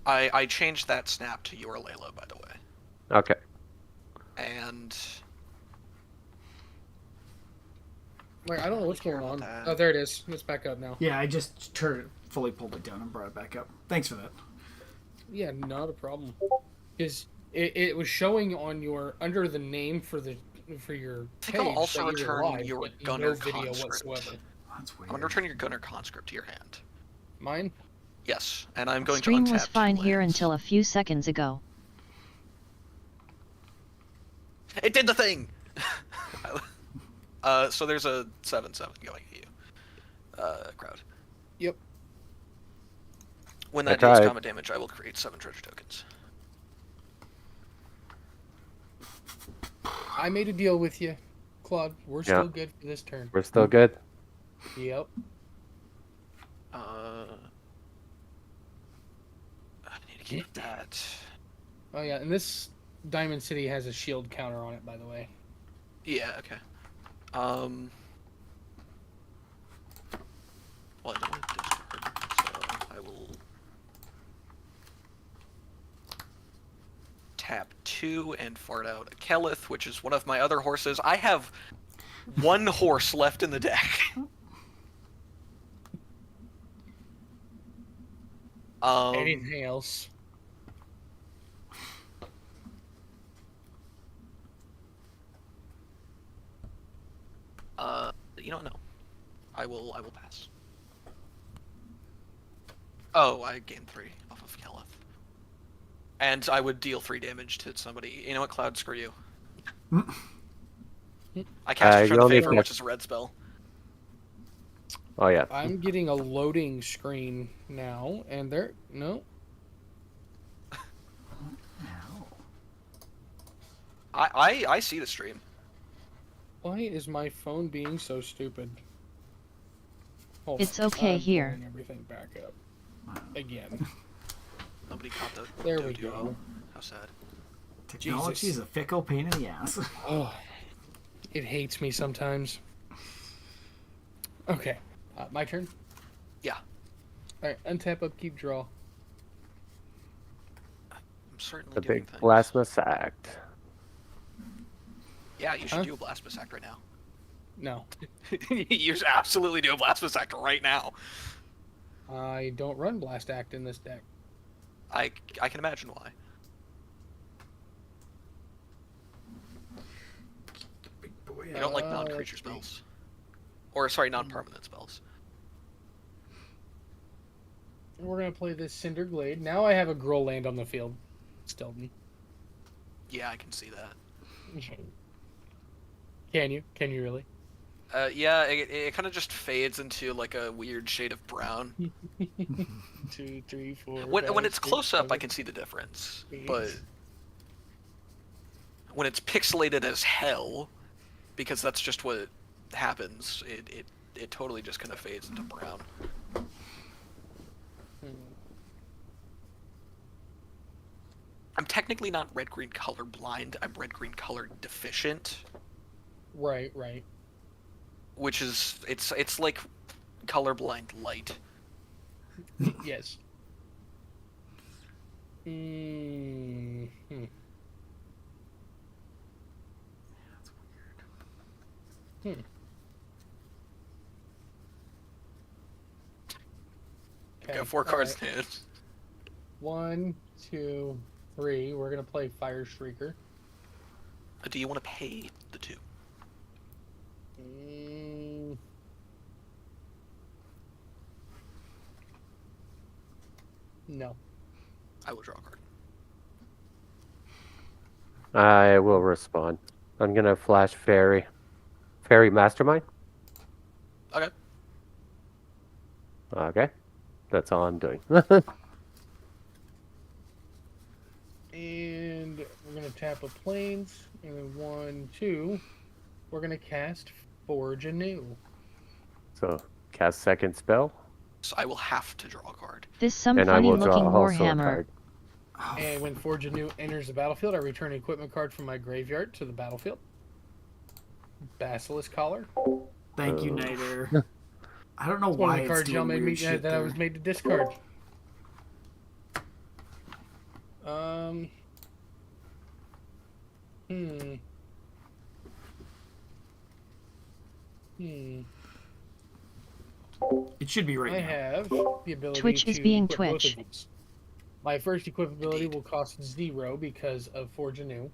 I changed that snap to your Layla, by the way. Okay. And Like, I don't know what's care going about on. that. Oh, there it is. It's back up now. Yeah, I just fully pulled it down and brought it back up. Thanks for that. Yeah, not a problem. Because it was showing on your under the name for your I think page I'll also that you were return live, your but Gunner no video conscript. whatsoever. That's weird. I'm going to return your Gunner conscript to your hand. Mine? Yes, and I'm going Stream to untap was fine 2 here lands. until a few seconds ago. It did the thing! So there's a 7/7 going at you. Crowd. Yep. When I that deals tried. combat damage, I will create 7 treasure tokens. I made a deal with you, Claude. We're Yeah. still good for this turn. We're still good. Yep. I need to get that. Oh yeah, and this Diamond City has a shield counter on it, by the way. Yeah, okay. Well, I don't want to discard, so I will tap 2 and fart out a Kelith, which is one of my other horses. I have 1 horse left in the deck. Anything else? You don't know. I will pass. Oh, I gained 3 off of Kelith. And I would deal 3 damage to somebody. You know what, Cloud? Screw you. I cast Return you the only Favor, get- which is a red spell. Oh yeah. I'm getting a loading screen now, and there. No. I see the stream. Why is my phone being so stupid? Hold It's on, okay I'm here. pulling everything back up again. Nobody caught the There we Doduo. go. How sad. Technology Jesus. is a fickle pain in the ass. Oh, it hates me sometimes. Okay, my turn. Yeah. All right, untap, upkeep, draw. I'm certainly The doing big things. blasphemous act. Yeah, you should Huh? do a Blasphemous Act right now. No, You should absolutely do a Blasphemous Act right now. I don't run Blast Act in this deck. I can imagine why. Big boy. You don't like let's non-creature see. spells. Or, sorry, non-permanent spells. We're gonna play this Cinder Glade. Now I have a Gruul land on the field. Stilton. Yeah, I can see that. Can you? Can you really? Yeah, it kind of just fades into like a weird shade of brown. 2, 3, 4. When 5, it's 6, close up, I 7. can see the difference. Eight. But when it's pixelated as hell, because that's just what happens, it totally just kind of fades into brown. I'm technically not red-green color blind. I'm red-green color deficient, Right, right. which is it's like colorblind light. Yes. Mm-hmm. Got 4 cards in hand. 1, 2, 3. We're gonna play Fire Shrieker. Do you want to pay the 2? No. I will draw a card. I will respond. I'm gonna flash Fairy. Fairy Mastermind? Okay. Okay. That's all I'm doing. And we're gonna tap a Plains. And then 1, 2. We're gonna cast Forge Anew. So, cast second spell, So I will have to draw a card. This some and I funny will draw looking also a warhammer. card. And when Forge Anew enters the battlefield, I return an equipment card from my graveyard to the battlefield. Basilisk Collar. Thank you, Niter. I don't know One why of the it's cards y'all doing made weird me shit that I there. was made to discard. Hmm. Hmm. It should be right I now. have the ability Twitch to is being equip both Twitch. of these. My first equip ability Indeed. will cost 0 because of Forge Anew.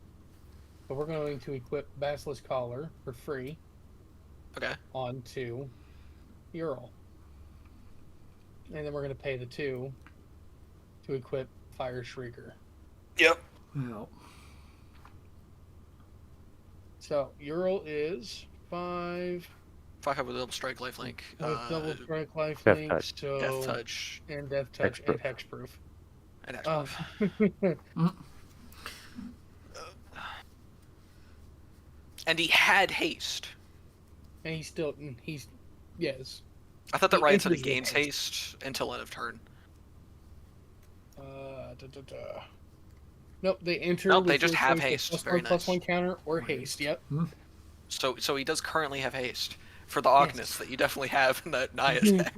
But we're going to equip Basilisk Collar for free Okay. onto Ural. And then we're going to pay the 2 to equip Fire Shrieker. Yep. Well, So Ural is 5 If I have a double strike, lifelink, with double strike life Death link, touch. so death touch, and death touch and hexproof. and Uh, hexproof. And he had haste. and he's yes. I thought that He Ryan said he enters with gains haste until end of turn. Nope, they enter. Nope, they with just your have choice of haste. +1, Very nice. +1 counter or haste. Yep. So he does currently have haste for the Ognis that you definitely have in that Naya's deck.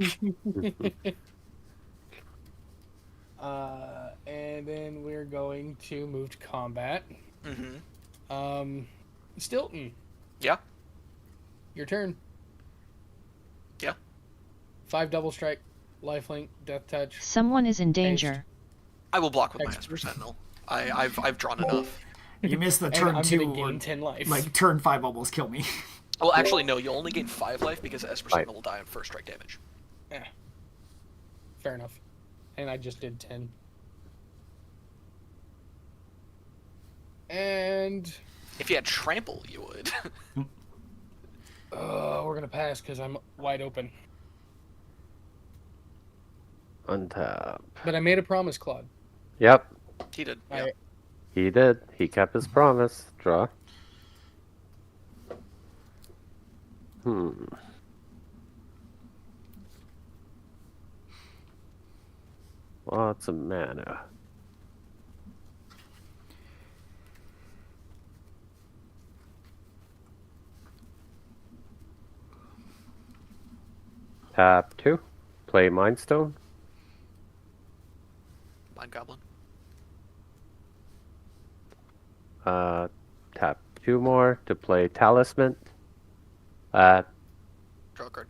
And then we're going to move to combat. Mm-hmm. Stilton, Yeah. your turn. Yeah. 5 double strike, lifelink, death touch. Someone is in danger. I will block with my Expert. Esper Sentinel. I've drawn enough. you missed the And turn I'm 2 gonna or gain 10 life. like turn 5 almost kill me. Well, actually, no. You'll only gain 5 life because Esper Right. Sentinel will die on first strike damage. Fair enough. And I just did 10. And If you had trample, you would. we're gonna pass because I'm wide open. Untap. But I made a promise, Claude. Yep, He did. I- Yeah. he did. He kept his promise. Draw. Lots of mana. Tap 2. Play Mind Stone. Mind Goblin. Tap 2 more to play Talisman. Draw a card.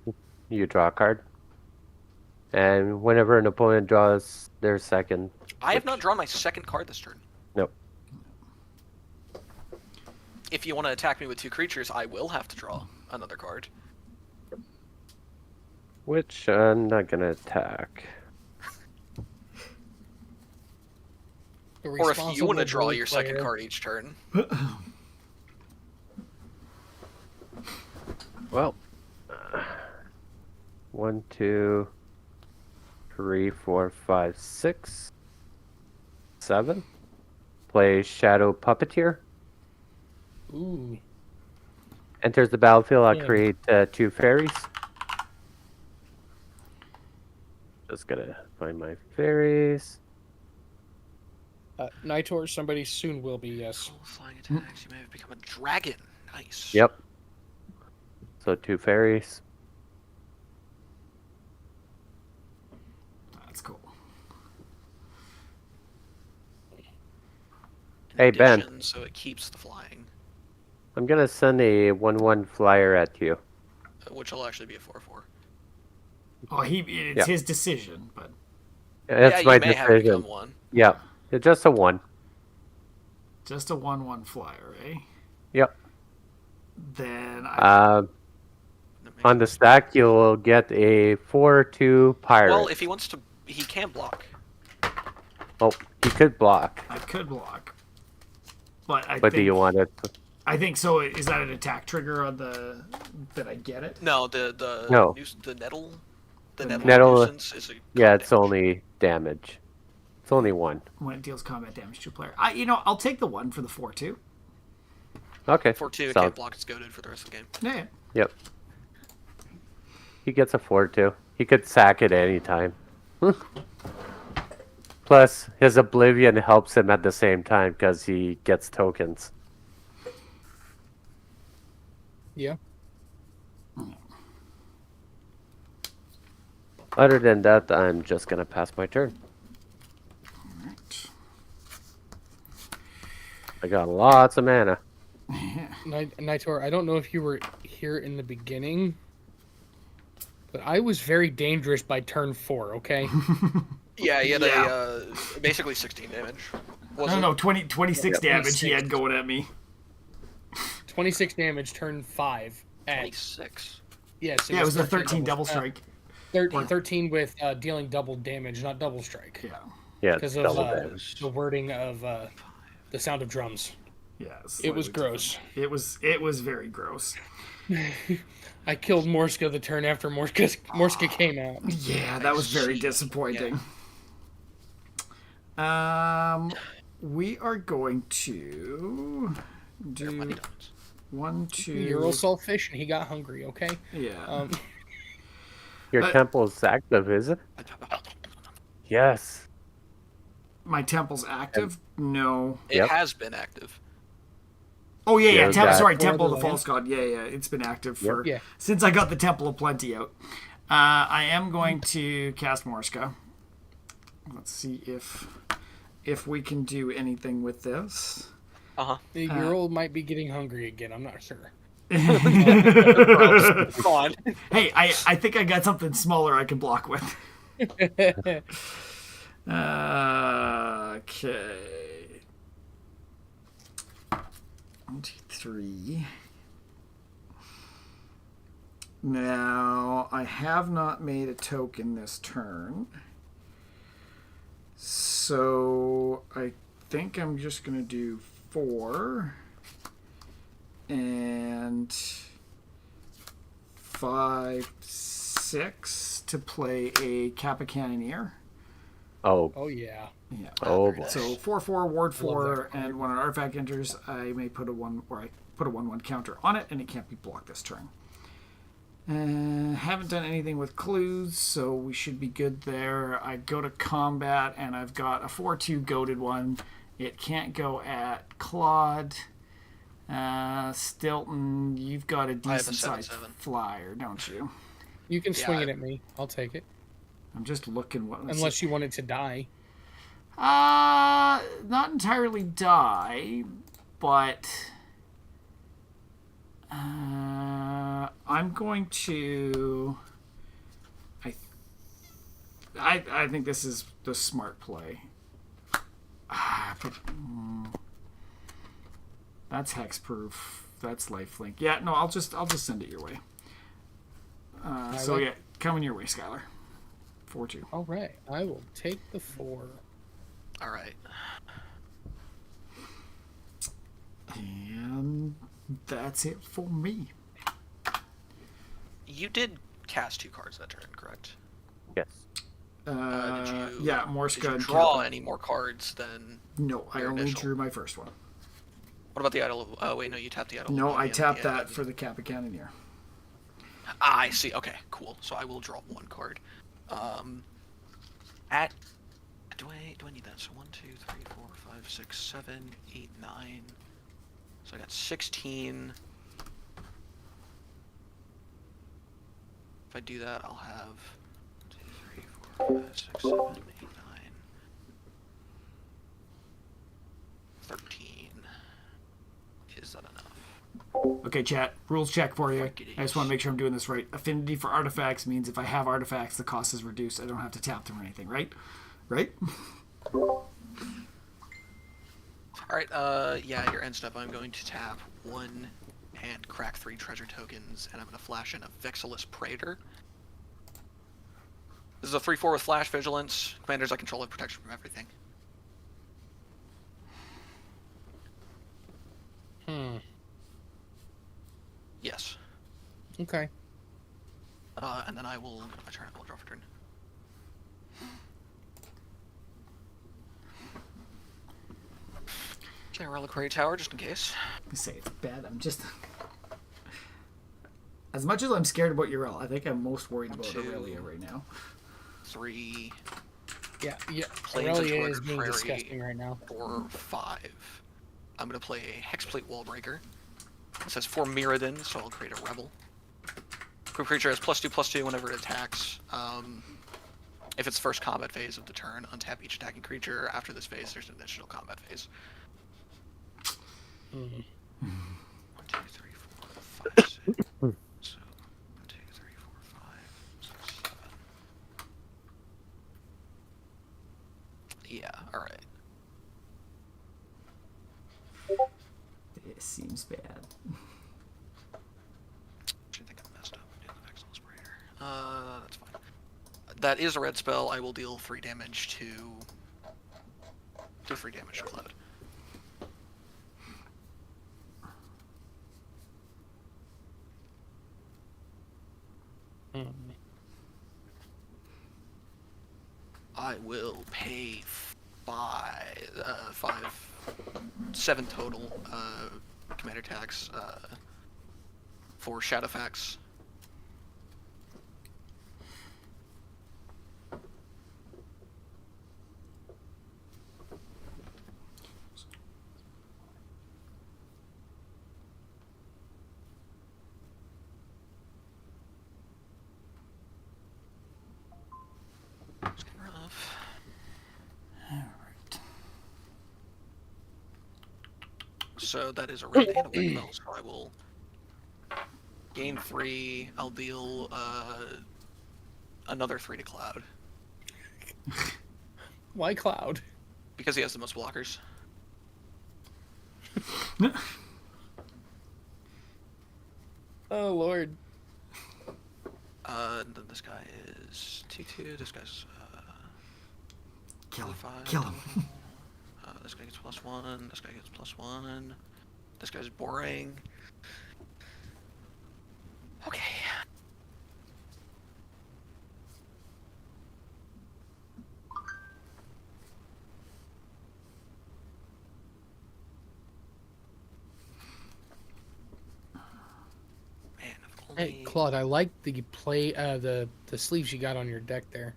You draw a card. And whenever an opponent draws their second, I have not drawn my second card this turn. Nope. If you want to attack me with 2 creatures, I will have to draw another card. which I'm not gonna attack. Or if you want to draw responsible your second player. card each turn. Well, 1, 2, 3, 4, 5, 6, 7. Play Shadow Puppeteer. Ooh. Enters the battlefield. I Yeah. create 2 fairies. Just gotta find my fairies. Nitor, somebody soon will be, yes. Full flying attacks. You may have become a dragon. Nice. Yep. So 2 fairies. That's cool. In Hey, Ben. addition, so it keeps the flying, I'm gonna send a 1/1 flyer at you. which will actually be a 4/4. Oh, it's Yeah. his decision, but That's yeah, my you may have decision. become one. Yeah, it's just a 1. just a 1/1 flyer, eh? Yep. Then On the stack, you'll get a 4/2 pirate. Well, if he wants to, he can block. Oh, he could block, I could block, but I but think do you want it? I think so. Is that an attack trigger on the that I get it? No, the No. the nettle, The nettle nettle- nuisance is a Yeah, it's damage. only damage. It's only 1. When it deals combat damage to a player, I'll take the 1 for the 4/2. Okay. 4/2 it so- can't block. It's goaded for the rest of the game. Yeah. Yep. He gets a 4/2. He could sack it anytime. Plus, his Oblivion helps him at the same time because he gets tokens. Yeah. Other than that, I'm just gonna pass my turn. Alright. I got lots of mana. Nitor, I don't know if you were here in the beginning, but I was very dangerous by turn 4, okay? Yeah, he had Yeah. basically 16 damage. I don't know, 26 Yeah, damage he had going at me. 26 damage, turn 5. At, 26. yes, Yeah, it was a 13 double double strike. 13 with dealing double damage, not double strike. Yeah. Yeah, Because of double damage. the wording of the sound of drums. Yeah. It was slightly gross. different. It was very gross. I killed Morska the turn after Morska came out. Yeah, that was very disappointing. We are going to They're money do diamonds. 1, 2. Ural saw fish and he got hungry, okay? Yeah. Your but- temple is active, is it? Yes. My temple's active? No. It Yep. has been active. Oh yeah, Yeah, that- sorry, Or Temple of the the False God. Yeah, it's been active Yep. for Yeah. since I got the Temple of Plenty out. I am going to cast Morska. Let's see if we can do anything with this. Uh-huh. The Ural might be getting hungry again, I'm not sure. Come on. Hey, I think I got something smaller I can block with. Okay. 1, 2, 3. Now, I have not made a token this turn. So, I think I'm just going to do 4. And 5, 6 to play a Kappa Cannoneer. Oh, Oh yeah. Yeah. oh boy. So 4/4 ward Love 4, that card. and when an artifact enters, I may put a 1/1 counter on it, and it can't be blocked this turn. Haven't done anything with clues, so we should be good there. I go to combat, and I've got a 4/2 goaded one. It can't go at Claude. Stilton, you've got a I have a decent sized 7/7. flyer, don't you? You can swing Yeah, it at me. I'll take it. I'm just looking what. Unless you want it to die. Not entirely die, but I'm going to. I think this is the smart play. That's hexproof. That's lifelink. Yeah, no, I'll just send it your way. So will. yeah, coming your way, Skylar. 4/2. All right, I will take the 4. All right. And that's it for me. You did cast 2 cards that turn, correct? Yes. Did you, Yeah, Did Morska you and draw Kappa. any more cards than... No, I your only initial? drew my first one. What about the Idol of... Oh, wait, no, you tapped the Idol of No, I Oblivion at tapped the end. that for the Kappa Cannoneer. Ah, I see. Okay, cool. So I will draw 1 card. At... Do I need that? So 1, 2, 3, 4, 5, 6, 7, 8, 9... So I got 16... If I do that, I'll have 2, 3, 4, 5, 6, 7, 8, 9, 13. Is that enough? Okay, chat. Rules check for you. Frick it I just is. want to make sure I'm doing this right. Affinity for artifacts means if I have artifacts, the cost is reduced. I don't have to tap them or anything, right? Right? Alright, yeah, your end step, I'm going to tap 1 and crack 3 treasure tokens, and I'm going to flash in a Vexilus Praetor. This is a 3/4 with flash vigilance. Commanders I control have protection from everything. Yes. Okay. And then I will go to my turn, I will draw for turn. Okay, Reliquary Tower, just in case. I say it's bad. I'm just. As much as I'm scared about Ural, I think I'm most worried about Two. Aurelia right now. 3, Yeah. Plains of Aurelia is Twitter being Prairie. disgusting right now. 4, 5. I'm going to play a Hexplate Wallbreaker. It says for Mirrodin, so I'll create a Rebel. Group creature has +2/+2 whenever it attacks. If it's first combat phase of the turn, untap each attacking creature. After this phase, there's an additional combat phase. Mm. 1, 2, 3, 4, 5, 6. So 1, 2, 3, 4, 5, 6, 7. Yeah. All right. It seems bad. I think I messed up. Yeah, the Vexil Aspirator. That's fine. That is a red spell. I will deal 3 damage to. Do 3 damage to Cloud. Mm. I will pay 7 total commander tax for Shadowfax. It's getting rough. Alright. So that is a red and a white spell, so I will gain 3. I'll deal another 3 to Cloud. Why Cloud? Because he has the most blockers. Oh Lord. And then this guy is T2, this guy's Kill him. 5. Kill him. This guy gets +1, this guy gets +1. This guy's boring. Okay. Man, if only... Hey Claude, I like the play the sleeves you got on your deck there.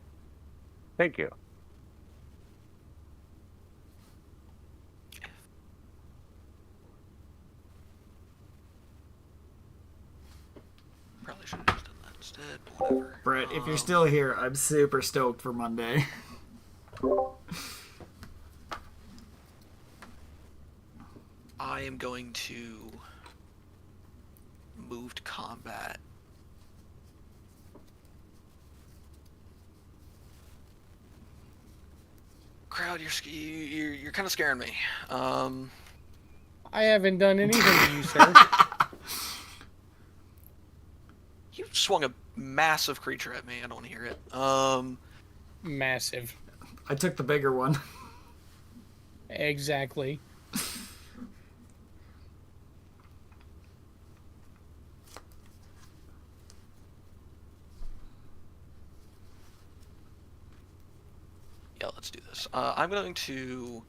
Thank you. Probably should have just done that instead, but whatever. Brett, if you're still here, I'm super stoked for Monday. I am going to move to combat. Crowd, you're kind of scaring me. I haven't done anything to you, sir. You swung a massive creature at me. I don't want to hear it. Massive. I took the bigger one. Exactly. Yeah, let's do this. I'm going to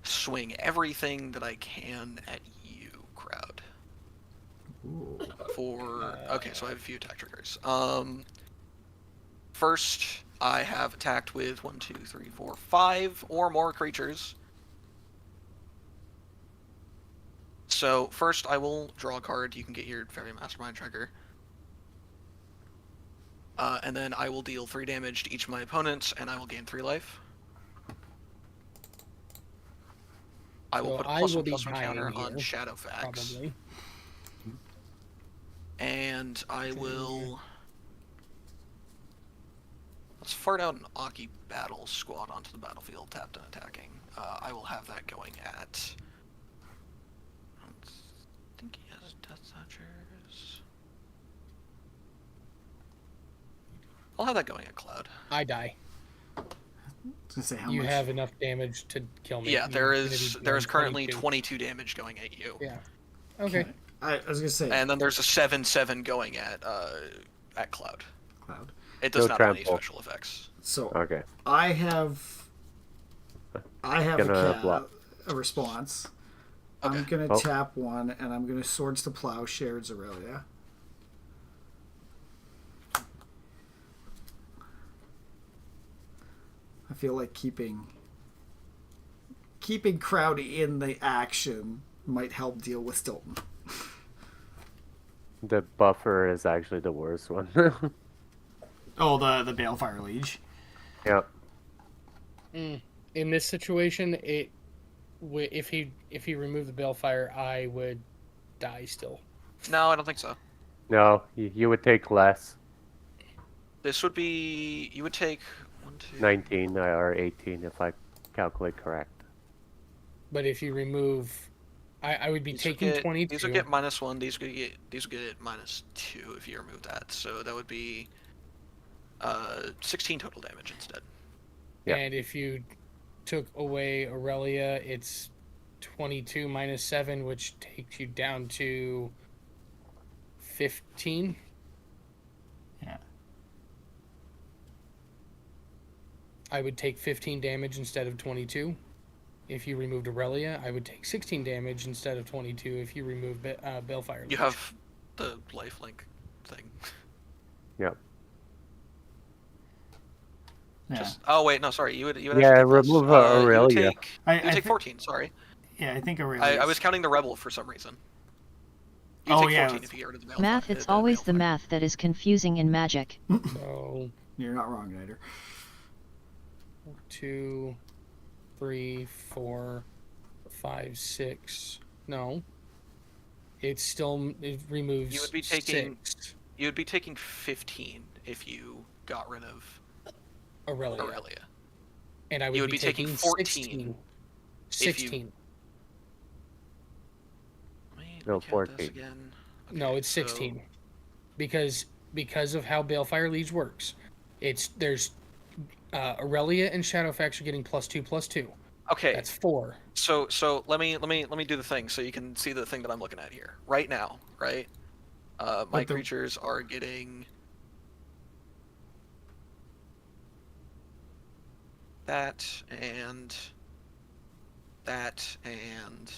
swing everything that I can at you, crowd. Ooh. Okay, so I have a few attack triggers. First, I have attacked with 1, 2, 3, 4, 5 or more creatures. So first, I will draw a card. You can get your Fairy Mastermind trigger. And then I will deal 3 damage to each of my opponents, and I will gain 3 life. I will So put a I +1/+1 will be counter dying on here, Shadowfax. Probably. And I will... Let's fart out an Aki Battle squad onto the battlefield, tapped and attacking. I will have that going at... I don't think he has Death Touchers. I'll have that going at Cloud. I die. I was gonna say how You much. have enough damage to kill me. Yeah, You're gonna be there is doing currently 22. 22 damage going at you. Yeah. Okay. I was gonna say And then there's a 7/7 going at Cloud. Cloud. It does No not have any trample. special effects. So Okay. I have Gonna block. a response. I'm Okay. gonna Oh. tap 1, and I'm gonna Swords to Plowshare Zerelia. I feel like keeping Crowd in the action might help deal with Stilton. The buffer is actually the worst one. Oh, the Balefire Liege. Yep. In this situation, it if he removed the Balefire, I would die still. No, I don't think so. No, you would take less. This would be you would take 1, 2. 19 or 18 if I calculate correct. But if you remove, I would be These would taking get- 22. These would get -1. These would get -2 if you remove that. So that would be 16 total damage instead. Yeah. And if you took away Aurelia, it's 22 minus 7, which takes you down to 15. Yeah. I would take 15 damage instead of 22. If you removed Aurelia, I would take 16 damage instead of 22 if you remove Balefire. You Leech. have the lifelink thing. Yep. Yeah. Just oh wait, no, sorry. You would Yeah, actually get this. remove You would Aurelia. take, I you would take thi- 14. Sorry, Yeah, I think Aurelia. I was counting the rebel for some reason. You Oh, take yeah, 14 it's- if you get rid of the Balefire. Math, it's always the math that is confusing in Magic. So You're not wrong, Nider. 2, 3, 4, 5, 6. No. It removes. You would be taking- 6 You would be taking 15 if you got rid of Aurelia. Aurelia. And I would, You would be taking 14 16. if you- 16. Wait, No, let me count 14. this again. No, Okay, it's so- 16. Because of how Balefire Leech works. There's Aurelia and Shadowfax are getting +2/+2. Okay, That's 4. so let me do the thing so you can see the thing that I'm looking at here right now, right? My But the- creatures are getting that and that and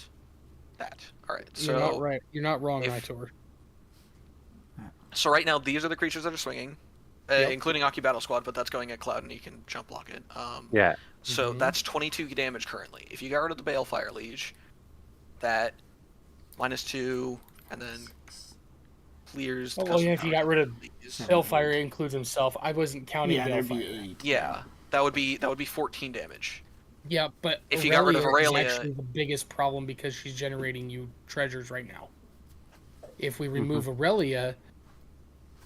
that. All right, so You're not right. You're not wrong, if- Nitor. so right now these are the creatures that are swinging, Yep. including Aki Battle Squad, but that's going at Cloud and you can jump block it. Yeah. So Mhm. that's 22 damage currently. If you got rid of the Balefire Liege, that -2 and then clears. the Oh, well, yeah, if custom you got rid of power. Balefire includes himself. I wasn't counting Yeah, there'd be Balefire. 8. Yeah, that would be 14 damage. Yeah, but If you got rid of Aurelia- is actually the biggest problem because she's generating you treasures right now. If we remove Aurelia,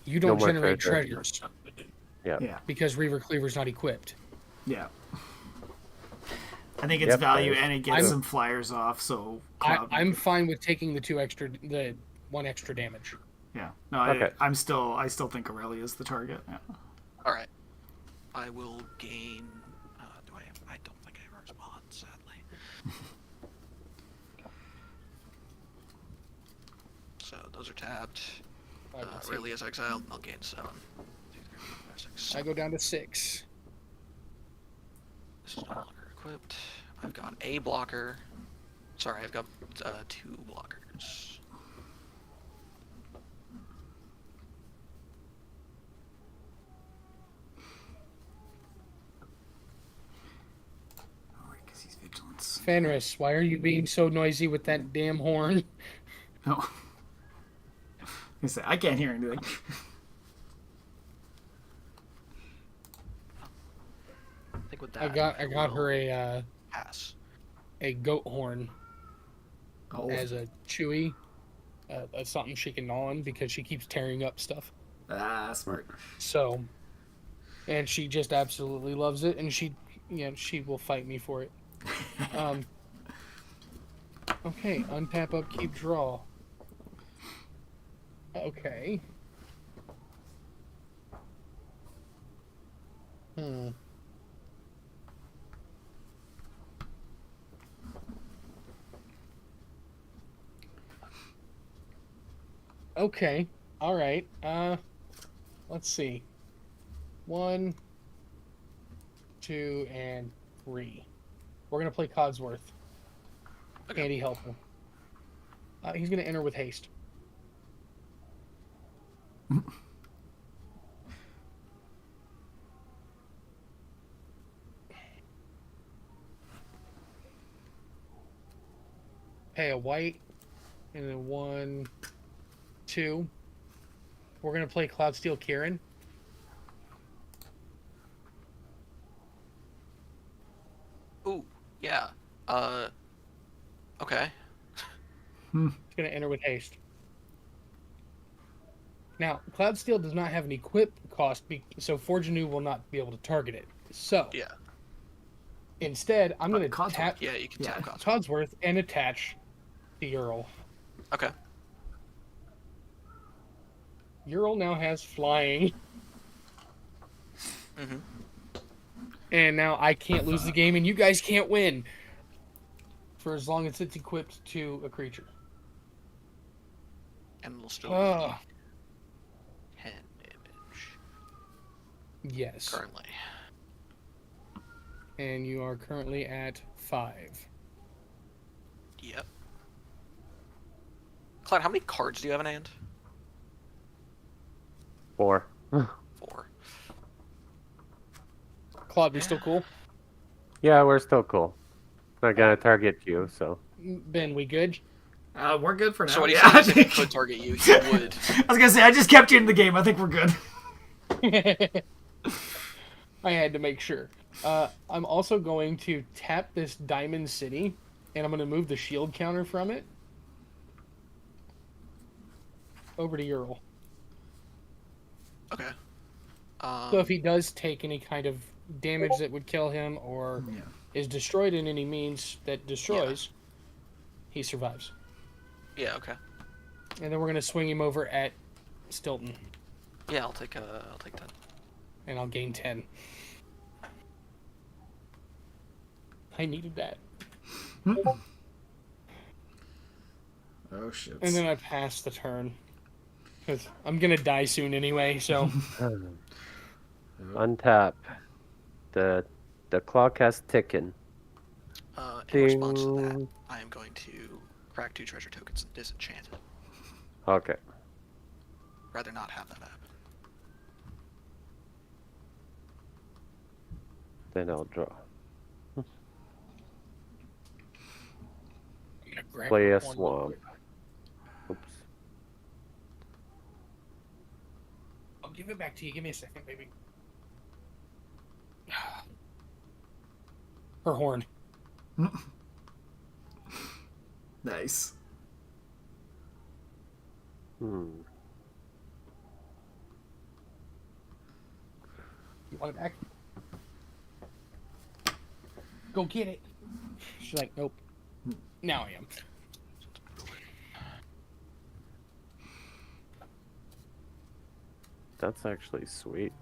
you don't more generate treasure. treasures Yeah. because Reaver Cleaver's not equipped. Yeah. I think it's Yep, value that is and it gets true. some flyers off, so I'm fine with taking the 1 extra damage. yeah. No, Okay. I still think Aurelia is the target. Yeah. All right, I will gain. I don't think I have a response, sadly. So those are tapped. Aurelia's exiled, and I'll gain 7. 2, 3, 4, 5, 6. I go down to 6. This is no longer equipped. I've got a blocker. Sorry, I've got 2 blockers. Oh, because he's vigilance. Fenris, why are you being so noisy with that damn horn? No. I can't hear anything. I think with I that, got her pass. a goat horn Oh, as a chewy. That's something she can gnaw on because she keeps tearing up stuff. smart. So, and she just absolutely loves it, and she will fight me for it. Okay, untap, upkeep, draw. Okay. Okay. All right. Let's see. 1, 2, and 3. We're gonna play Codsworth. Okay. Handy helper. He's gonna enter with haste. Pay a white, and then 1, 2. We're gonna play Cloudsteel Kieran. Ooh, yeah. Okay. It's going to enter with haste. Now, Cloudsteel does not have an equip cost, so Forge Anew will not be able to target it. So, Yeah. instead, I'm going to Codsworth. tap Yeah, you can Yeah. tap Codsworth. Codsworth and attach the Ural. Okay. Ural now has flying, Mm-hmm. and now I can't lose the game, and you guys can't win for as long as it's equipped to a creature. And it'll still Oh, be 10 damage yes. currently. And you are currently at 5. Yep. Cloud, how many cards do you have in hand? 4. 4. Claude, we still cool? Yeah, we're still cool. Not gonna target you, so. Ben, we good? We're good for now. So what do you Yeah, think? If it could target you, he would. I was gonna say I just kept you in the game. I think we're good. I had to make sure. I'm also going to tap this Diamond City, and I'm going to move the shield counter from it over to Ural. Okay. So if he does take any kind of damage that would kill him or Yeah. is destroyed in any means that destroys, he survives. Yeah. Okay. And then we're going to swing him over at Stilton, Yeah, I'll take 10. and I'll gain 10. I needed that. Oh shit. And then I pass the turn. Because I'm going to die soon anyway, so... Untap. The clock has ticking. In response to that, Ding. I am going to crack 2 treasure tokens and disenchant it. Okay. Rather not have that happen. Then I'll draw. I'm gonna grab Play her a horn real swamp. quick. Oops. I'll give it back to you. Give me a second, baby. Her horn. Nice. Hmm. You want it back? Go get it. She's like, nope. Now I am. That's actually sweet.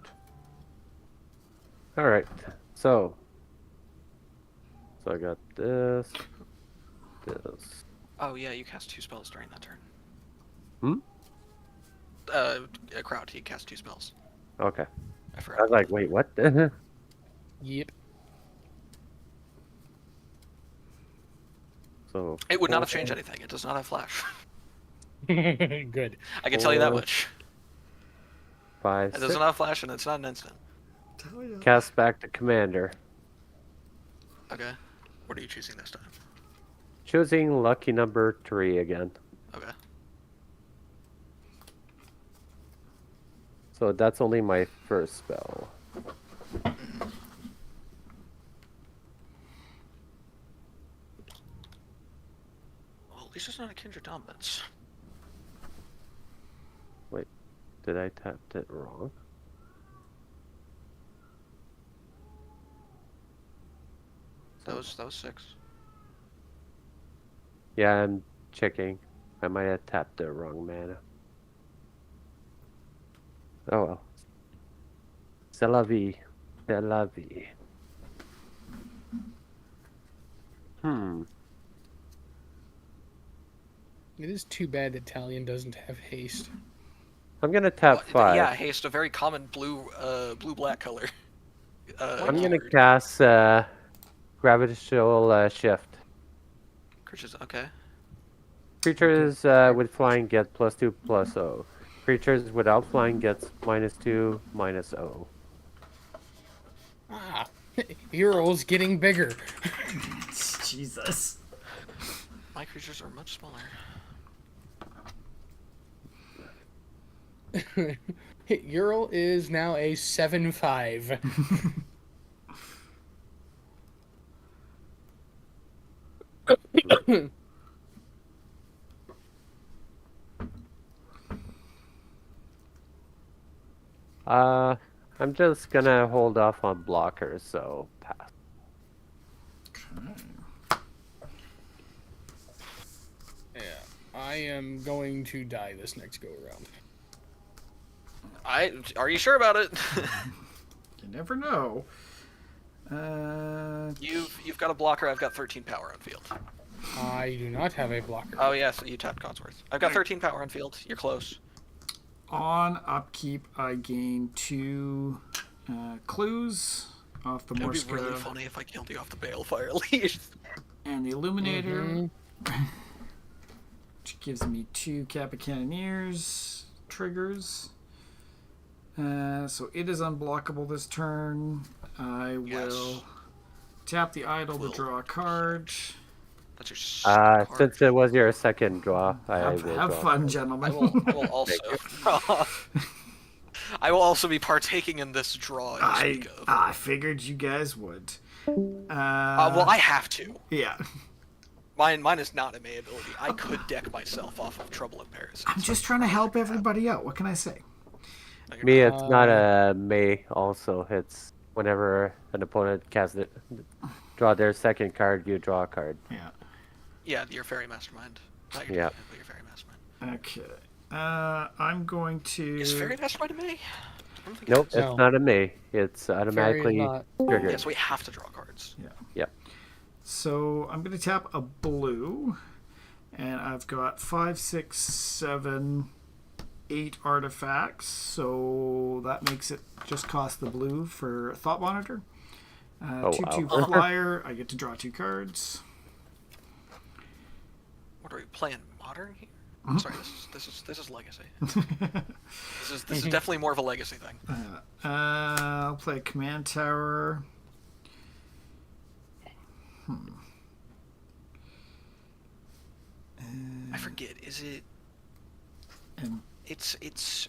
Alright. So I got this. Oh yeah, you cast 2 spells during that turn. Hmm? A crowd. He cast 2 spells. Okay. I I forgot. was like, wait, what? Yep. So It would not have 4, changed anything. It does not have flash. Good. I can tell you that 4, much. 5, It 6. does not have flash, and it's not an instant. Tell ya. Cast back to commander. Okay. What are you choosing this time? Choosing lucky number 3 again. Okay. So that's only my first spell. Well, at least it's not a Kindred Dominance. Wait, did I tap it wrong? That was 6. Yeah, I'm checking. I might have tapped the wrong mana. Oh well. C'est la vie. C'est la vie. Hmm. It is too bad that Talion doesn't have haste. I'm gonna tap Well, 5. yeah, haste, a very common blue-black color. I'm gonna keyword. cast gravitational shift. Creatures, okay. Creatures with flying get +2/+0. Creatures without flying gets -2/-0. Ah, Ural's getting bigger. Jesus. My creatures are much smaller. Ural is now a 7/5. I'm just gonna hold off on blockers, so pass. Yeah, I am going to die this next go around. Are you sure about it? You never know. You've got a blocker. I've got 13 power on field. I do not have a blocker. Oh yeah, so you tapped Codsworth. I've got 13 power on field. You're close. On upkeep, I gain 2 clues off the It would be Morska really funny if I killed you off the Balefire Leash. and the Illuminator, Mhm. which gives me 2 Kappa Cannoneers triggers. So it is unblockable this turn. I Yes. will tap the idol to draw a card. That's your card. Since it was your second draw, I Have, will have draw. fun, I gentlemen. will also. I will also be partaking in this draw. You speak of. I figured you guys would. Well, I have to. Yeah. Mine is not a May ability. I could deck myself off of Trouble in Paris. I'm just trying to help everybody out. What can I say? Me, it's not a May. Also, it's whenever an opponent casts it, draw their second card, you draw a card. Yeah. Yeah, your Fairy Mastermind. Not your Yeah. Demon, but your Fairy Mastermind. Okay. I'm going to. Is Fairy Mastermind a May? I don't think Nope, it is. it's No. not a May. It's automatically not. triggered. Yes, we have to draw cards. Yep. So I'm going to tap a blue, and I've got 5, 6, 7, 8 artifacts. So that makes it just cost the blue for Thought Monitor. Oh, 2/2 wow. flyer. I get to draw 2 cards. What are we playing? Modern here? Mm-hmm. Sorry, this is Legacy. This is definitely more of a Legacy thing. I'll play a Command Tower. I forget. Is it? And It's.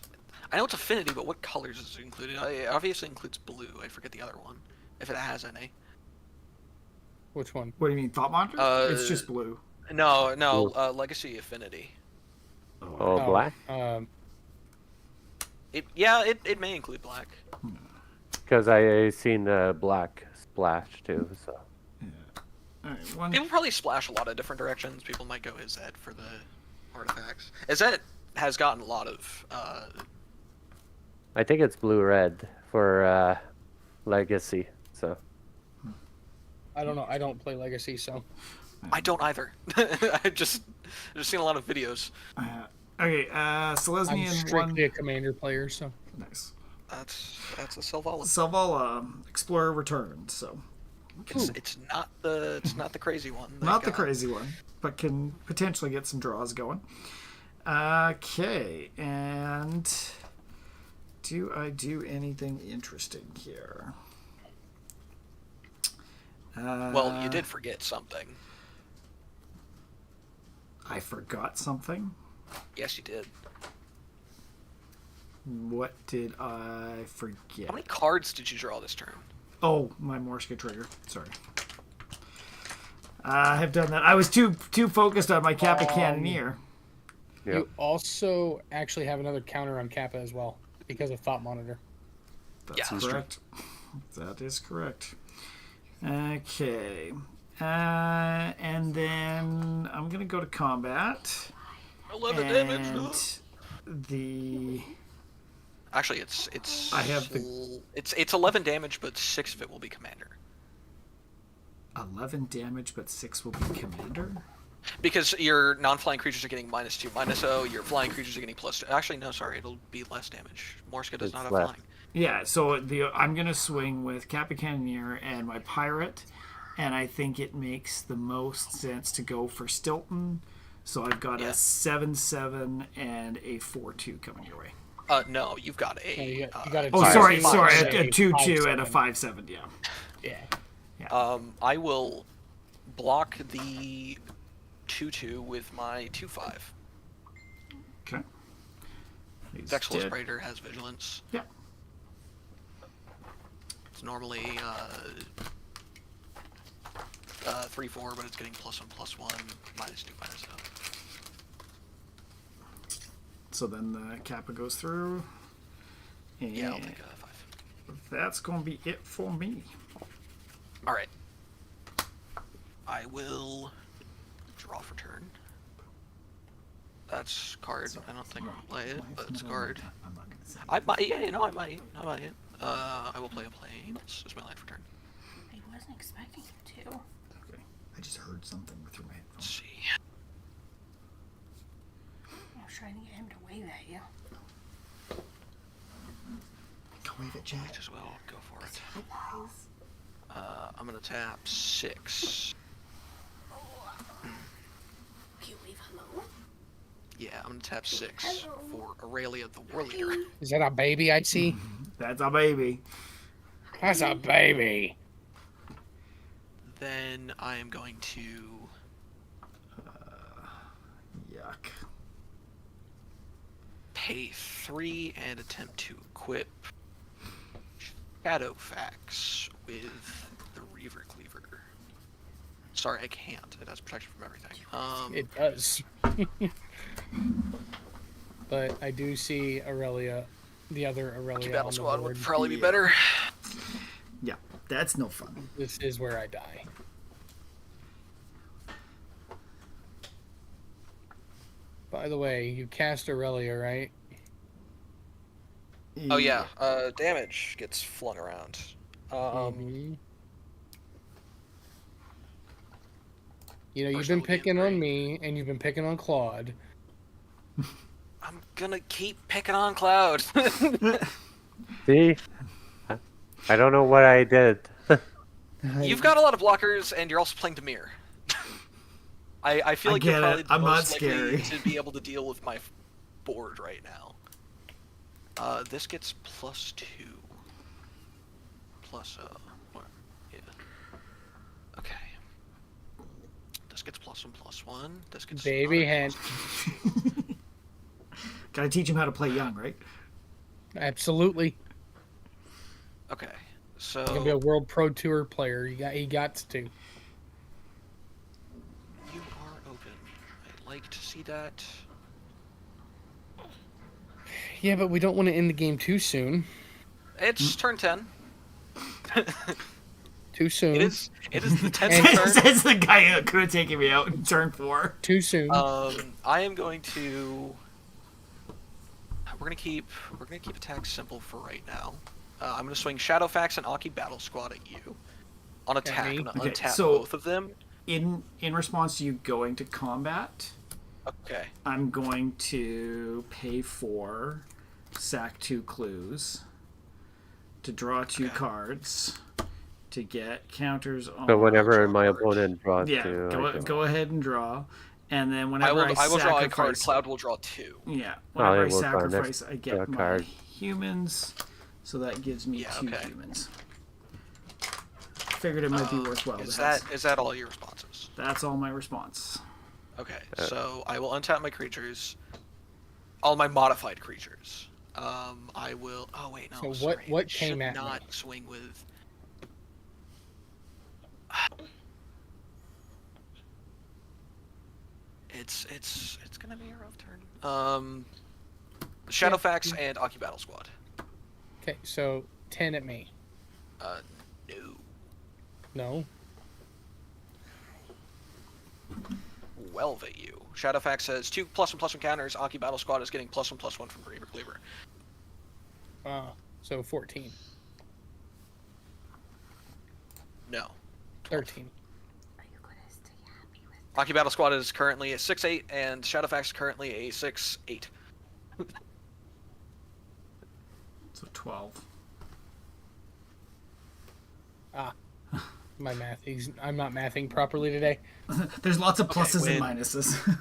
I know it's affinity, but what colors is it included? It obviously includes blue. I forget the other one, if it has any. Which one? what do you mean, Thought Monitor? It's just blue. No, Legacy affinity. Oh, black? It may include black. Because I seen the black splash too. So All right, one. People probably splash a lot of different directions. People might go Izet for the artifacts. Izet has gotten a lot of. I think it's blue-red for Legacy. So I don't know. I don't play Legacy, so I don't either. I've just seen a lot of videos. Okay, I'm Selesnya and strictly one. a commander player. So Nice. That's a Selvala. Selvala, Explorer returned. So It's not the crazy one. not the crazy one, but can potentially get some draws going. Okay, and do I do anything interesting here? Well, you did forget something. I forgot something. Yes, you did. What did I forget? How many cards did you draw this turn? Oh, my Morska trigger. Sorry. I have done that. I was too focused on my Kappa Cannoneer. yeah. you also actually have another counter on Kappa as well because of Thought Monitor. That's Yeah, that's true. correct. That is correct. Okay. And then I'm going to go to combat. 11 damage. And the... Actually, it's. I have It's 11 damage, but 6 of it will be commander. 11 damage, but 6 will be commander? Because your non-flying creatures are getting -2/-0, your flying creatures are getting +2. Actually, no, sorry, it'll be less damage. Morska does It's not have less. flying. Yeah, so I'm going to swing with Kappa Cannoneer and my Pirate, and I think it makes the most sense to go for Stilton. So I've got Yeah. a 7/7 and a 4/2 coming your way. No, you've got a. Yeah, you got a Oh, Five, sorry, five, sorry, seven, a 2/2 five, and a seven. 5/7, yeah. Yeah. I will block the 2/2 with my 2/5. Okay. He's Vexilus dead. Praetor has vigilance. Yeah. It's normally 3/4, but it's getting +1/+1, -2/-0. So then the Kappa goes through, Yeah, I'll And take a 5. that's going to be it for me. All right. I will draw for turn. That's card. I don't think I'll play it, but it's card. I'm not going to say. I might. Yeah, I might. I will play a plane. This is my land for turn. I wasn't expecting you to. Okay. I just heard something through my Let's headphones. see. I was trying to get him to wave at you. Go wave it, Jack. Might as well go for it. Guys. I'm gonna tap 6. Can you wave hello? Yeah, I'm gonna tap 6 for Aurelia the War Leader. Is that a baby I see? That's a baby. That's a baby. Then I am going to Yuck. pay 3 and attempt to equip Shadowfax with the Reaver Cleaver. Sorry, I can't. It has protection from everything. It does. But I do see Aurelia, the other Aurelia Battle on the Squad board. would probably be better. Yeah, that's no fun. This is where I die. By the way, you cast Aurelia, right? Oh yeah, damage gets flung around. Mhm. You know, you've Personal been picking on gameplay. me, and you've been picking on Claude. I'm gonna keep picking on Cloud. See? I don't know what I did. You've got a lot of blockers, and you're also playing Demir. I feel I like get you're it. probably the I'm not most likely scary. to be able to deal with my board right now. This gets +2. Plus, what? Yeah. Okay. This gets +1/+1. This gets Baby another hen. Gotta teach him how to play young, right? Absolutely. Okay. So He's gonna be a World Pro Tour player. He got to. you are open. I'd like to see that. Yeah, but we don't want to end the game too soon. It's turn 10. Too soon. It is the 10th And- turn. Says the guy who could have taken me out in turn 4. Too soon. I am going to. We're gonna keep attacks simple for right now. I'm gonna swing Shadowfax and Aki Battle Squad at you. On attack, me? I'm gonna Okay, untap so- both of them. In response to you going to combat, Okay. I'm going to pay 4, sack 2 clues, to draw 2 Okay. cards, to get counters on. So whenever draw my cards. opponent draws Yeah, two, I go ahead and draw, and then I whenever will draw a card. sacrifice, Cloud will draw 2. yeah, Oh, whenever yeah, I we'll draw next sacrifice, I get my card. humans, so that gives me Yeah, 2 okay. humans. Figured it might be worthwhile. Is to have- that all your responses? That's all my response. Okay, so I will untap my creatures, all my modified creatures. I will. Oh wait, no. So what- sorry. what Should came at me? not swing with. It's gonna be a rough turn. Shadowfax and Aki Battle Squad. Okay, so 10 at me. No. No. 12 at you. Shadowfax has 2 +1/+1 counters. Aki Battle Squad is getting +1/+1 from Reaver Cleaver. So 14. No. 13. Are you gonna stay happy with Aki Battle Squad is currently a 6/8, and Shadowfax is currently a 6/8. So 12. My math. I'm not mathing properly today. There's lots of pluses and when- minuses.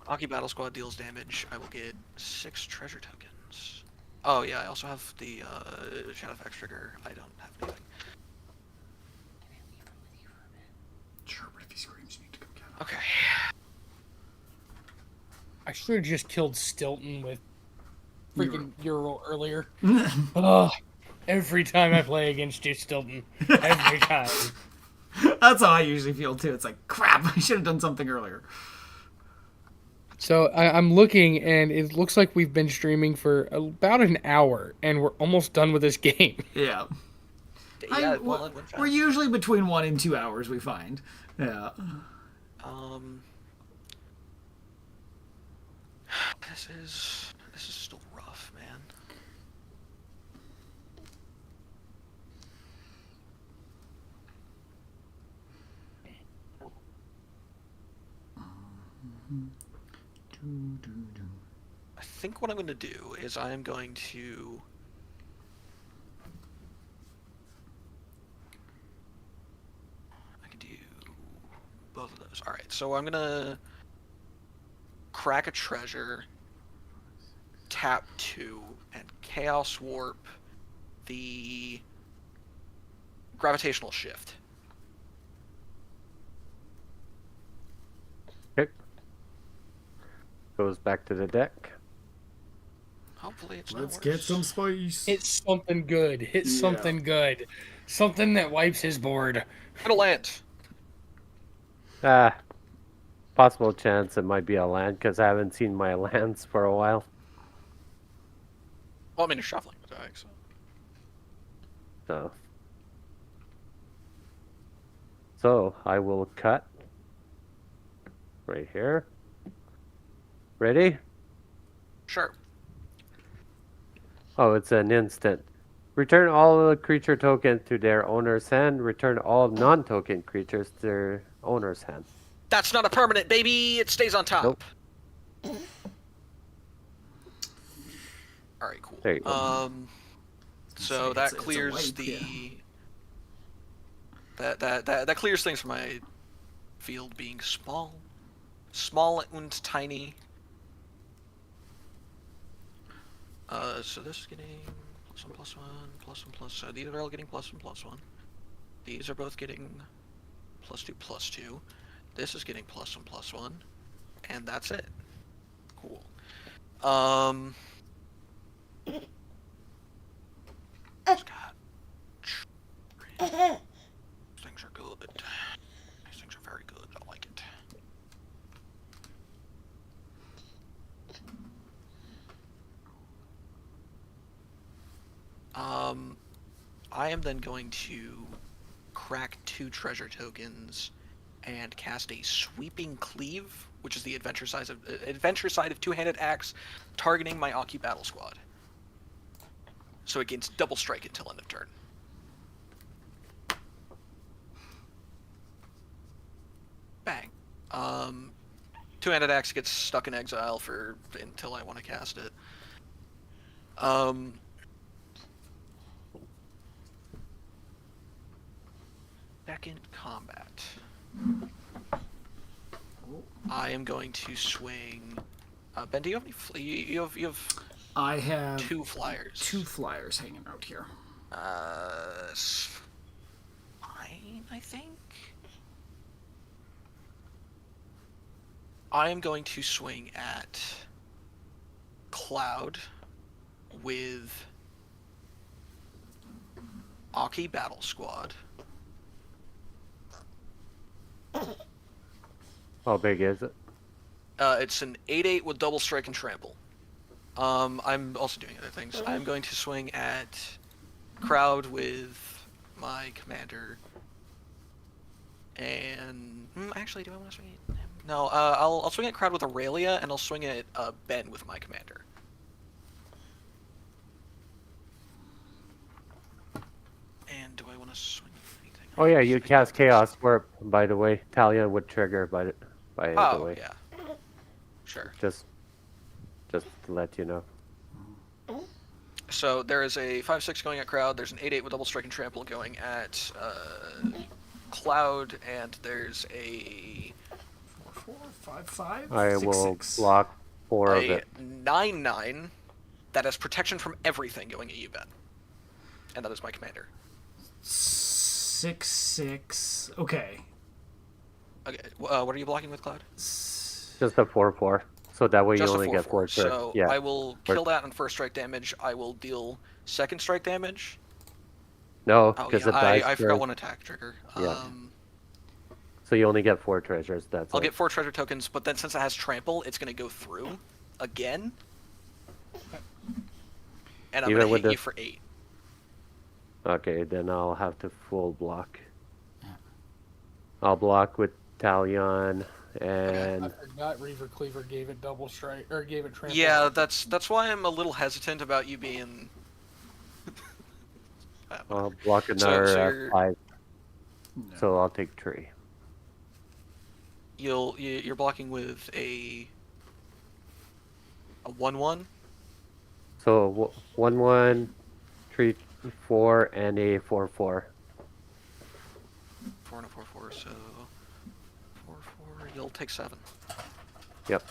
Aki Battle Squad deals damage. I will get 6 treasure tokens. Oh yeah, I also have the Shadowfax trigger. I don't have anything. Sure, but if he screams, you need to come get him. Okay. I should have just killed Stilton with freaking Euro earlier. Ugh. Every time I play against you, Stilton. Every time. That's how I usually feel too. It's like, crap, I should have done something earlier. So I'm looking, and it looks like we've been streaming for about an hour, and we're almost done with this game. Yeah. Yeah, well, it went We're fast. usually between 1 and 2 hours, we find. Yeah. This is still rough, man. I think what I'm going to do is I am going to I can do both of those. All right, so I'm gonna crack a treasure, tap 2, and chaos warp the gravitational shift. Okay. Goes back to the deck. Hopefully it's not Let's worse. get some spice. Hit something good. Hit something good. Something that wipes his board. Hit a land. Possible chance it might be a land because I haven't seen my lands for a while. Well, I mean, you're shuffling the deck, so. So I will cut right here. Ready? Sure. Oh, it's an instant. Return all the creature tokens to their owner's hand. Return all non-token creatures to their owner's hand. That's not a permanent, baby. It stays on top. Nope. All right, cool. There you go. So It's that a clears wipe, the yeah. that clears things from my field being small and tiny. So this is getting +1, +1. So these are all getting +1. These are both getting +2. This is getting +1, and that's it. Cool. Scott. These things are good. These things are very good. I like it. I am then going to crack 2 treasure tokens and cast a sweeping cleave, which is the adventure side of two-handed axe, targeting my Aki battle squad. So it gains double strike until end of turn. Bang. Two-handed axe gets stuck in exile until I want to cast it. Second combat. I am going to swing. Ben, do you have any? You have I have 2 flyers. 2 flyers hanging out here. Fine, I think. I am going to swing at Cloud with Aki Battle Squad. How big is it? It's an 8/8 with double strike and trample. I'm also doing other things. I'm going to swing at Crowd with my commander. And actually, do I want to swing at him? No, I'll swing at Crowd with Aurelia, and I'll swing at Ben with my commander. And do I want to swing at anything? Oh yeah, you cast Chaos Warp, by the way. Talia would trigger by the Oh, way. yeah. Sure. Just to let you know. So there is a 5/6 going at Crowd. There's an 8/8 with double strike and trample going at Cloud, and there's a 4, 5, 5. I 6, will 6. block 4 of it. 9/9 that has protection from everything going at you, Ben. And that is my commander. 6, 6. Okay. Okay, what are you blocking with Cloud? Just a 4/4. So that way Just you a only get 4 4/4. turns. So Yeah. I will kill that on first strike damage. I will deal second strike damage. No, Oh because yeah, it dies I forgot first. one attack trigger. Yeah. So you only get 4 treasures. That's I'll it. get 4 treasure tokens, but then since it has trample, it's going to go through again. And I'm Even going to with hit the- you for 8. Okay, then I'll have to full block. I'll block with Talion I and forgot Reaver Cleaver gave it double strike or gave it trample. Yeah, that's why I'm a little hesitant about you being. I'll block So another you're- 5. No. So I'll take 3. You're blocking with a 1/1. So 1/1, 3, 4, and a 4/4. 4 and a 4/4, so 4/4. You'll take 7. Yep.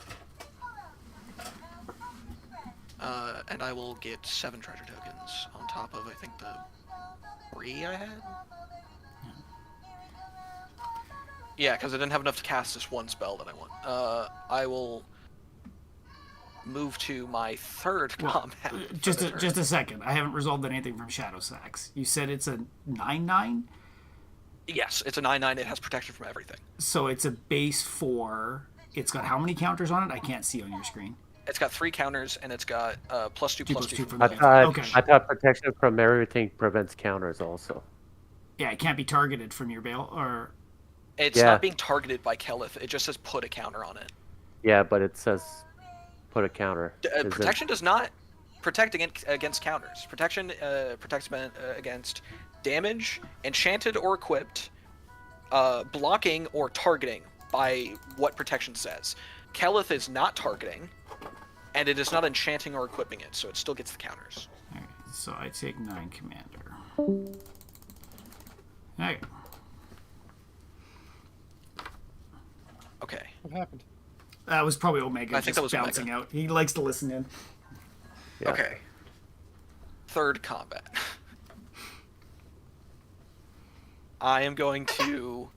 And I will get 7 treasure tokens on top of I think the 3 I had. Yeah, because I didn't have enough to cast this one spell that I want. I will move to my third Well, combat. for just the a, turn. just a second. I haven't resolved anything from Shadow Sax. You said it's a 9/9, Yes, it's a 9/9. It has protection from everything. so it's a base 4. It's got how many counters on it? I can't see on your screen. It's got 3 counters and it's got +2/+2 +2 from from I the- thought Okay. I thought protection from everything prevents counters also. Yeah, it can't be targeted from your bail or. It's Yeah. not being targeted by Kelith. It just says put a counter on it. Yeah, but it says put a counter. Isn't- Protection does not protect against counters. Protection protects against damage, enchanted or equipped, blocking or targeting by what protection says. Kelith is not targeting, and it is not enchanting or equipping it, so it still gets the counters. Alright, so I take 9 commander. Okay. Okay. What happened? That was probably Omega I think just that was bouncing Omega. out. He likes to listen in. Yeah. Okay. Third combat. I am going to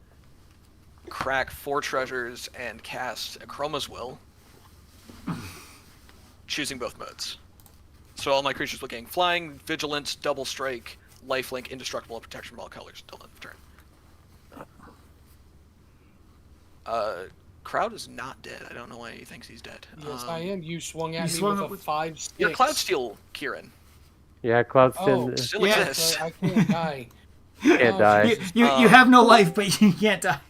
crack 4 treasures and cast Chroma's Will, choosing both modes. So all my creatures will gain flying, vigilance, double strike, lifelink, indestructible, and protection from all colors until end of turn. Crowd is not dead. I don't know why he thinks he's dead. Yes, I am. You swung at you me swung with up a with- 5/6. You're Cloud Steel, Kieran. Yeah, Cloud's Oh, Still Yeah. exists. I can't die. can't Oh, die. You have no life, but you can't die.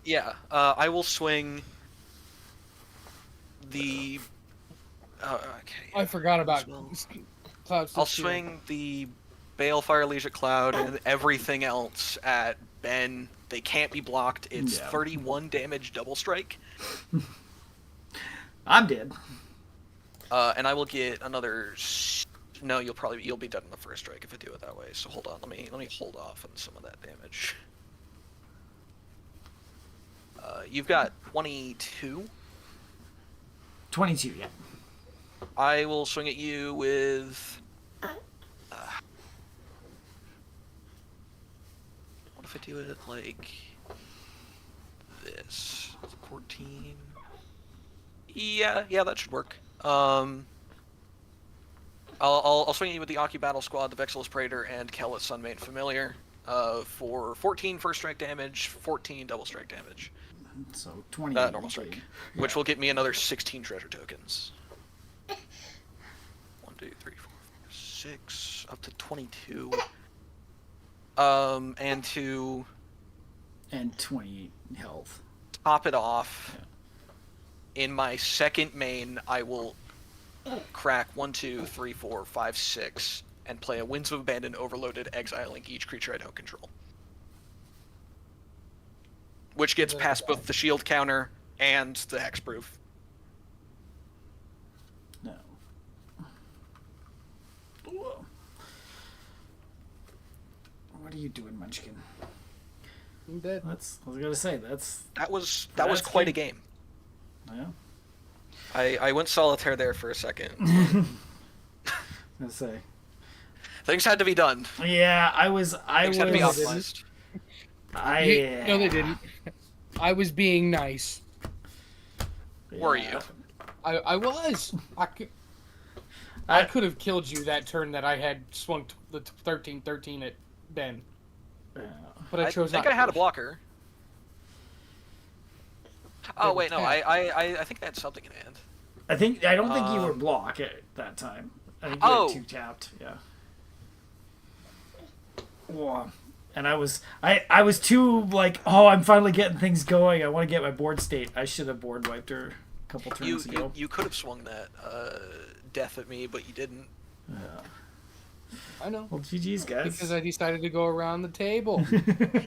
Yeah, I will swing the. Okay. I forgot about Well, Cloud. I'll swing the Balefire Legion Cloud and everything else at Ben. They can't be blocked. It's Yeah. 31 damage double strike. I'm dead. And I will get another. No, you'll be dead on the first strike if I do it that way. So hold on, let me hold off on some of that damage. You've got 22. 22, yeah. I will swing at you with. What if I do it like this? 14. Yeah, that should work. I'll swing at you with the Aki Battle Squad, the Vexilus Praetor, and Kellis Sunmane Familiar. For 14 first strike damage, 14 double strike damage. So 20. Normal strike. Which will get me another 16 treasure tokens. 1, 2, 3, 4, 5, 6, up to 22. And to And 20 health. top it off, in my second main, I will crack 1, 2, 3, 4, 5, 6, and play a Winds of Abandon overloaded, exiling each creature I don't control. Which gets past both the shield counter and the hexproof. No. Whoa. What are you doing, Munchkin? I'm dead. I was gonna say that That was That's quite a game. game. Yeah. I went solitaire there for a second. Gonna say. Things had to be done. Yeah, I Things had to be was- optimized. No, they didn't. I was being nice. Were you? I was. I could have killed you that turn that I had swung the 13-13 at Ben, but I chose think not I had to. a blocker. Oh were wait, no, tapped. I think they had something in hand. I don't think you were block at that time. I think you Oh. had 2 tapped. Yeah. Whoa. And I was too like, oh, I'm finally getting things going. I want to get my board state. I should have board wiped her a couple turns ago. You could have swung that death at me, but you didn't. I know. Well, GG's guys. Because I decided to go around the table.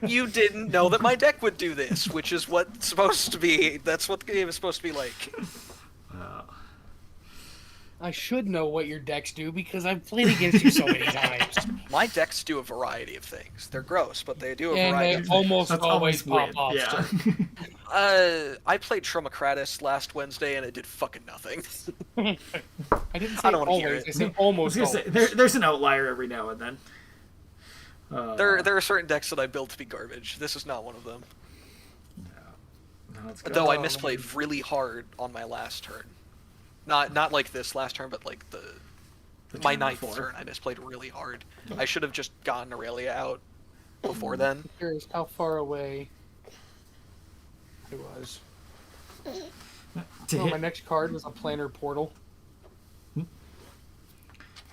You didn't know that my deck would do this, which is what's supposed to be. That's what the game is supposed to be like. I should know what your decks do because I've played against you so many times. My decks do a variety of things. They're gross, but they do a And variety they of almost That's always pop win. off. Yeah. I played Tromocratus last Wednesday and it did fucking nothing. I didn't say I don't wanna hear always. it. I said I was almost gonna always. say, there's an outlier every now and then. There are certain decks that I build to be garbage. This is not one of them. No, that's good. Though I Oh, misplayed really hard on my last turn. Not like this last turn, but like my turn ninth before. turn. I misplayed really hard. I should have just gotten Aurelia out before then. Curious how far away it was. To Oh, hit- my next card was a planar portal.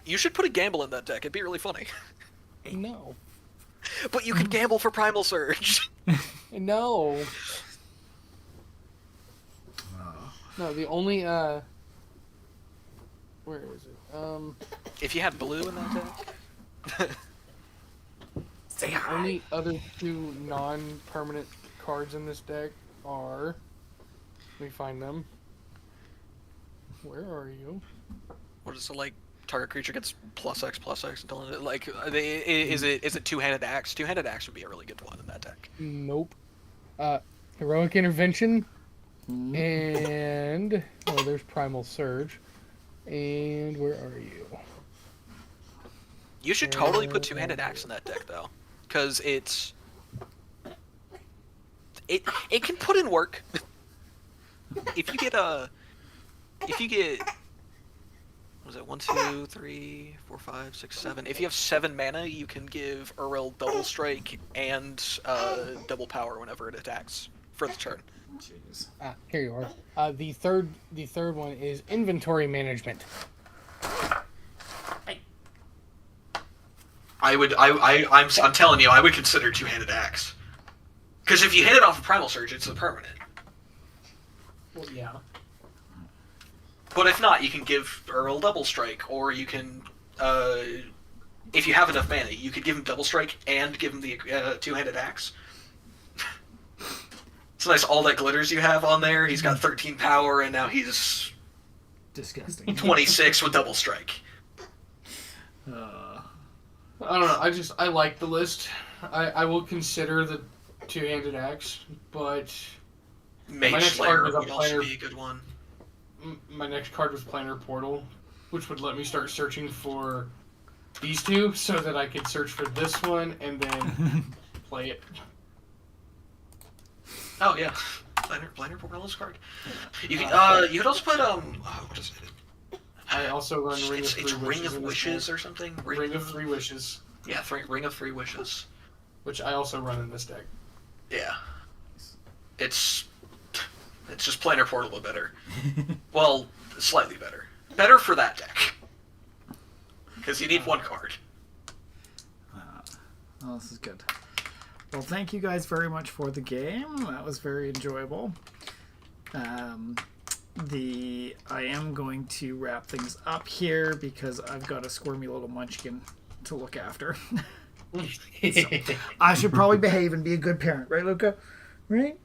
You should put a gamble in that deck. It'd be really funny. No. But you can gamble for Primal Surge. No. No, the only where is it? If you had blue in that deck. Say The hi. only other 2 non-permanent cards in this deck are. Let me find them. Where are you? What is it like? Target creature gets +X until like is it two-handed axe? Two-handed axe would be a really good one in that deck. Nope. Heroic intervention. And oh, there's Primal Surge. And where are you? You should totally put two-handed axe in that deck though, because it can put in work. If you get what was it 1, 2, 3, 4, 5, 6, 7? If you have 7 mana, you can give Uriel double strike and double power whenever it attacks for the turn. Jeez. Here you are. The third one is inventory management. I'm telling you, I would consider two-handed axe. Because if you hit it off a Primal Surge, it's a permanent. Well, yeah. But if not, you can give Earl double strike, or you can, if you have enough mana, you could give him double strike and give him the two-handed axe. It's nice, all that glitters you have on there. He's got 13 power, and now he's Disgusting. 26 with double strike. I don't know. I like the list. I will consider the two-handed axe, but Mage next Slayer card was a would also player- be a good one. my next card was planar portal, which would let me start searching for these 2, so that I could search for this one and then play it. Oh yeah, Planar Portal's card. You can you could also put what is it? I also run Ring of 3 It's Wishes. Ring of in this Wishes deck. or something. Ring of 3 Wishes, Yeah, Ring of 3 Wishes. which I also run in this deck. Yeah. It's just Planar Portal but better. Well, slightly better. Better for that deck. Because you need 1 card. Oh, this is good. Well, thank you guys very much for the game. That was very enjoyable. I am going to wrap things up here because I've got a squirmy little munchkin to look after. I should probably behave and be a good parent, right, Luca? Right?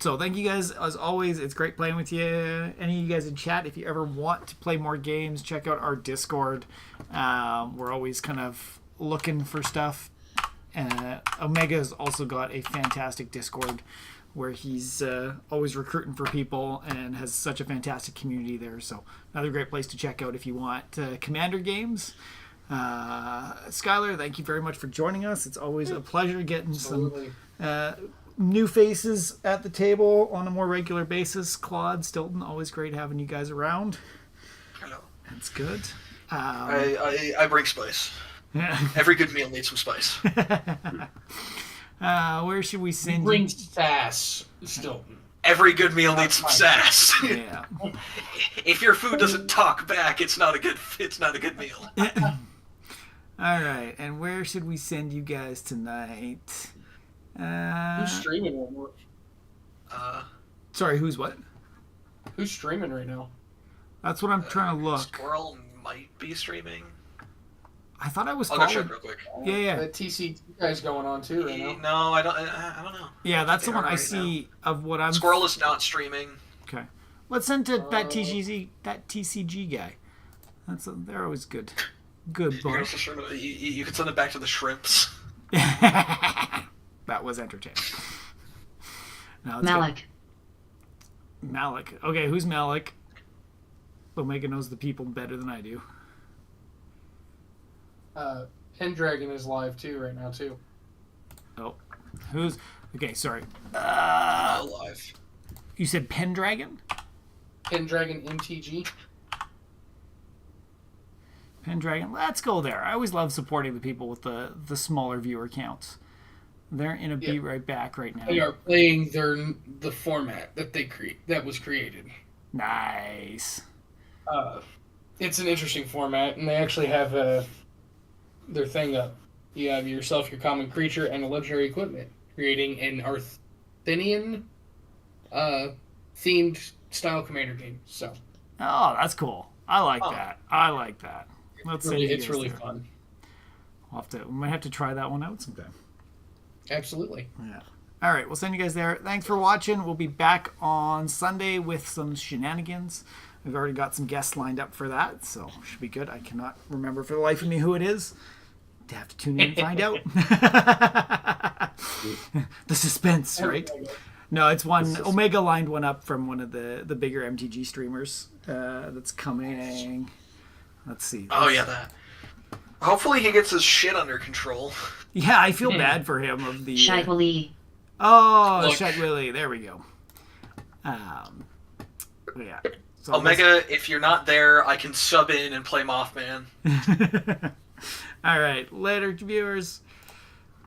So thank you guys as always. It's great playing with you. Any of you guys in chat, if you ever want to play more games, check out our Discord. We're always kind of looking for stuff. Omega has also got a fantastic Discord where he's always recruiting for people and has such a fantastic community there. So another great place to check out if you want Commander games. Skylar, thank you very much for joining us. It's always a pleasure getting some new faces at the table on a more regular basis. Claude, Stilton, always great having you guys around. Hello. That's good. I bring spice. Every good meal needs some spice. Where should we send you? Ring sass, Stilton. Every good meal needs some sass. Yeah. If your food doesn't talk back, it's not a good meal. All right, and where should we send you guys tonight? Who's streaming right now? Sorry, who's what? Who's streaming right now? That's what I'm trying to look. Squirrel might be streaming. I thought I was I'll go following. check real quick. Yeah. That TC guy's going on too right now. No, I don't know. Yeah, that's the They one are I right see of what I'm. Squirrel is not streaming. Okay. Let's send to that TCG guy. They're always good. Good You boy. can also you can send it back to the shrimps. That was entertaining. Now let's Malik. get Malik. Okay, who's Malik? Omega knows the people better than I do. Pendragon is live too right now too. Oh, who's? Okay, sorry. Live. You said Pendragon? Pendragon MTG. Pendragon. Let's go there. I always love supporting the people with the smaller viewer counts. They're in a Be Right Back right now. They are playing the format that was created. Nice. It's an interesting format, and they actually have their thing up. You have yourself, your common creature, and a legendary equipment, creating an Arthenian themed style commander game. So Oh, that's cool. I like that. I like that. Let's see. it's really fun. We might have to try that one out sometime. Absolutely. Yeah. All right, we'll send you guys there. Thanks for watching. We'll be back on Sunday with some shenanigans. We've already got some guests lined up for that, so should be good. I cannot remember for the life of me who it is. You have to tune in and find out. The suspense, right? No, it's one. Omega lined one up from one of the bigger MTG streamers that's coming. Let's see. Oh yeah, that. Hopefully he gets his shit under control. Yeah, I feel bad for him of the. Shite Willy. Oh, Look. Shite Willy. There we go. Yeah. So Omega, if you're not there, I can sub in and play Mothman. All right. Later, viewers.